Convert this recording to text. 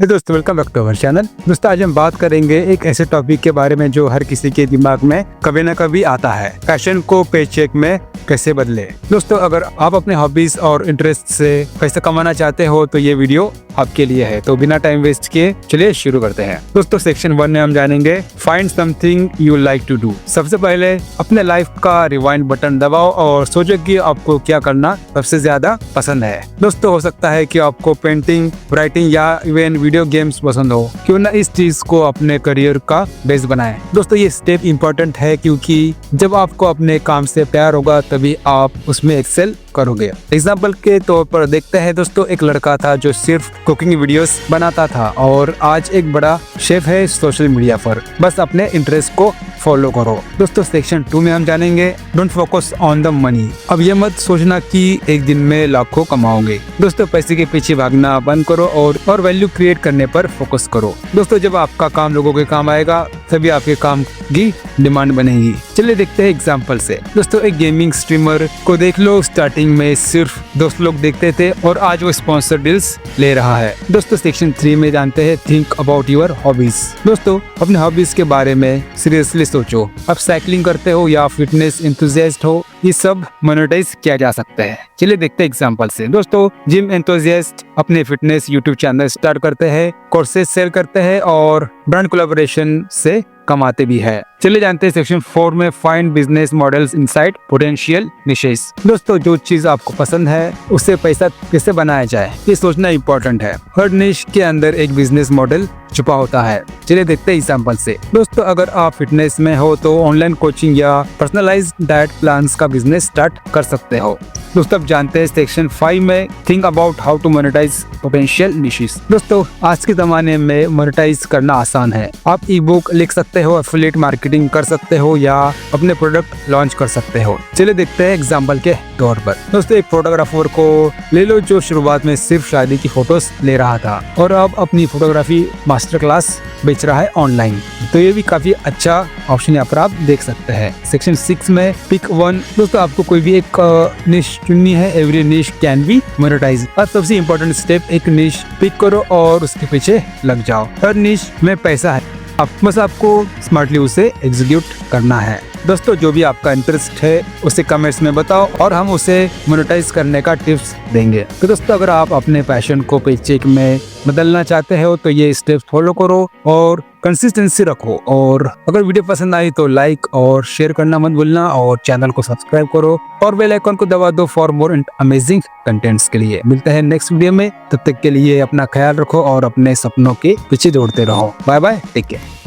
दोस्तों welcome back to our channel. दोस्तों आज हम बात करेंगे एक ऐसे टॉपिक के बारे में जो हर किसी के दिमाग में कभी ना कभी आता है, पैशन को पेचेक में कैसे बदले। दोस्तों अगर आप अपने हॉबीज और इंटरेस्ट से पैसा कमाना चाहते हो तो ये वीडियो आपके लिए है। तो बिना टाइम वेस्ट किए चलिए शुरू करते हैं। दोस्तों सेक्शन 1 में हम जानेंगे find something you like to do. सबसे पहले अपने लाइफ का रिवाइंड बटन दबाओ और सोचो कि आपको क्या करना सबसे ज्यादा पसंद है। दोस्तों हो सकता है कि आपको पेंटिंग, राइटिंग या इवन वीडियो गेम्स पसंद हो। क्यों ना इस चीज को अपने करियर का बेस बनाएं। दोस्तों ये स्टेप इम्पोर्टेंट है क्योंकि जब आपको अपने काम से प्यार होगा तभी आप उसमें एक्सेल करोगे। एग्जाम्पल के तौर पर देखते हैं दोस्तों, एक लड़का था जो सिर्फ कुकिंग वीडियोस बनाता था और आज एक बड़ा शेफ है सोशल मीडिया पर। बस अपने इंटरेस्ट को फॉलो करो। दोस्तों सेक्शन 2 में हम जानेंगे don't focus on the money. अब ये मत सोचना कि एक दिन में लाखों कमाओगे। दोस्तों पैसे के पीछे भागना बंद करो और वैल्यू क्रिएट करने पर फोकस करो। दोस्तों जब आपका काम लोगों के काम आएगा तभी आपके काम की डिमांड बनेगी। चलिए देखते हैं एग्जाम्पल से। दोस्तों एक गेमिंग स्ट्रीमर को देख लो, स्टार्टिंग में सिर्फ दोस्त लोग देखते थे और आज वो स्पॉन्सर डील्स ले रहा है। दोस्तों सेक्शन 3 में जानते हैं थिंक अबाउट योर हॉबीज। दोस्तों अपने हॉबीज के बारे में सीरियसली सोचो। आप साइकिलिंग करते हो या फिटनेस एंथुसियास्ट हो, ये सब मोनेटाइज किया जा सकता है। चलिए देखते हैं एग्जांपल से। दोस्तों जिम एंथुसियास्ट अपने फिटनेस यूट्यूब चैनल स्टार्ट करते हैं, कोर्सेज सेल करते हैं और ब्रांड कोलैबोरेशन से कमाते भी है। चलिए जानते हैं सेक्शन 4 में find business models inside potential niches. दोस्तों जो चीज आपको पसंद है उससे पैसा कैसे बनाया जाए ये सोचना इम्पोर्टेंट है। हर निश के अंदर एक बिजनेस मॉडल छुपा होता है। चलिए देखते हैं एग्जांपल से। दोस्तों अगर आप फिटनेस में हो तो ऑनलाइन कोचिंग या पर्सनलाइज्ड डाइट प्लान्स का बिजनेस स्टार्ट कर सकते हो। दोस्तों अब जानते हैं सेक्शन 5 में think about how to monetize potential niches. दोस्तों आज के जमाने में मोनेटाइज करना आसान है। आप ई बुक लिख सकते हो, एफिलिएट मार्केटिंग कर सकते हो या अपने प्रोडक्ट लॉन्च कर सकते हो। चलिए देखते हैं एग्जांपल के तौर पर। दोस्तों एक फोटोग्राफर को ले लो जो शुरुआत में सिर्फ शादी की फोटोज ले रहा था और अब अपनी फोटोग्राफी मास्टर क्लास बेच रहा है ऑनलाइन। तो ये भी काफी अच्छा ऑप्शन यहाँ पर आप देख सकते हैं। सेक्शन 6 में पिक 1। दोस्तों आपको कोई भी एक निश चुननी है। एवरी निश कैन बी मोनेटाइज। अब सबसे इम्पोर्टेंट स्टेप, एक निश पिक करो और उसके पीछे लग जाओ। हर निश में पैसा है, बस आपको स्मार्टली उसे एग्जीक्यूट करना है। दोस्तों जो भी आपका इंटरेस्ट है उसे कमेंट्स में बताओ और हम उसे मोनेटाइज करने का टिप्स देंगे। तो दोस्तों अगर आप अपने पैशन को पेचेक में बदलना चाहते हो तो ये स्टेप्स फॉलो करो और कंसिस्टेंसी रखो। और अगर वीडियो पसंद आई तो लाइक और शेयर करना मत भूलना और चैनल को सब्सक्राइब करो और बेल आइकन को दबा दो फॉर मोर अमेजिंग कंटेंट्स के लिए। मिलते हैं नेक्स्ट वीडियो में, तब तक के लिए अपना ख्याल रखो और अपने सपनों के पीछे दौड़ते रहो। Bye bye, take care.